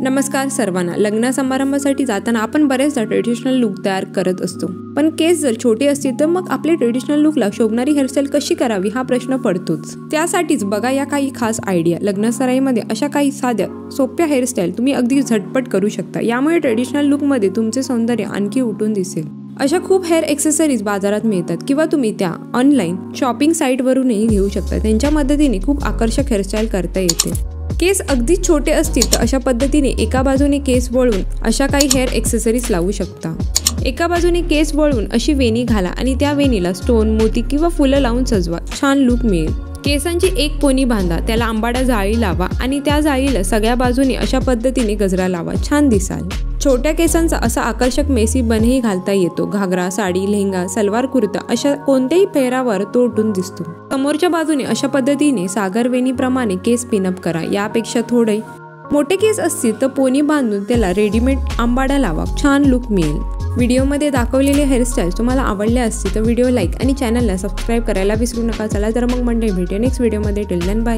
नमस्कार सर्वांना। लग्न समारंभासाठी जाताना आपण बरेचदा ट्रेडिशनल लुक तयार करत असतो, पण केस जर छोटे असतील तर मग आपले ट्रेडिशनल लुकला शोभणारी हेअरस्टाईल कशी करावी हा प्रश्न पडतोच। त्यासाठीच बघा या काही खास आयडिया। लग्नसराईमध्ये अशा काही साध्या सोप्या हेअरस्टाईल तुम्ही अगदी झटपट करू शकता। यामुळे ट्रेडिशनल लुकमध्ये तुमचे सौंदर्य आणखी उठून दिसेल। अशा खूप हेअर एक्सेसरीज बाजारात मिळतात किंवा तुम्ही त्या ऑनलाईन शॉपिंग साईटवरूनही घेऊ शकता। त्यांच्या मदतीने खूप आकर्षक हेअरस्टाईल करता येते। केस अगदी छोटे असतील तर अशा पद्धतीने एका बाजूने केस वळून अशा काही हेअर एक्सेसरीज लावू शकता। एका बाजूने केस वळून अशी वेणी घाला आणि त्या वेणीला स्टोन, मोती किंवा फुलं लावून सजवा। छान लुक मिळेल। केसांची एक पोनी बांधा, त्याला आंबाडा जाळी लावा आणि त्या जाळीला सगळ्या बाजूने अशा पद्धतीने गजरा लावा। छान दिसाल। छोट्या केसांचा असा आकर्षक मेसी बनही घालता येतो। घागरा, साडी, लेहंगा, सलवार कुर्ता अशा कोणत्याही पेहरावर तो उठून दिसतो। समोरच्या बाजूने अशा पद्धतीने सागर वेणीप्रमाणे केस पिनअप करा। यापेक्षा थोडे मोठे केस असतील तर पोनी बांधून त्याला रेडीमेड आंबाडा लावा। छान लुक मिळेल। व्हिडिओमध्ये दाखवलेले हेअरस्टाईल तुम्हाला आवडल्या असतील तर व्हिडिओ लाईक आणि चॅनलला सबस्क्राईब करायला विसरू नका। चला तर मग मंडळी, भेटूया नेक्स्ट व्हिडिओमध्ये। Till then bye.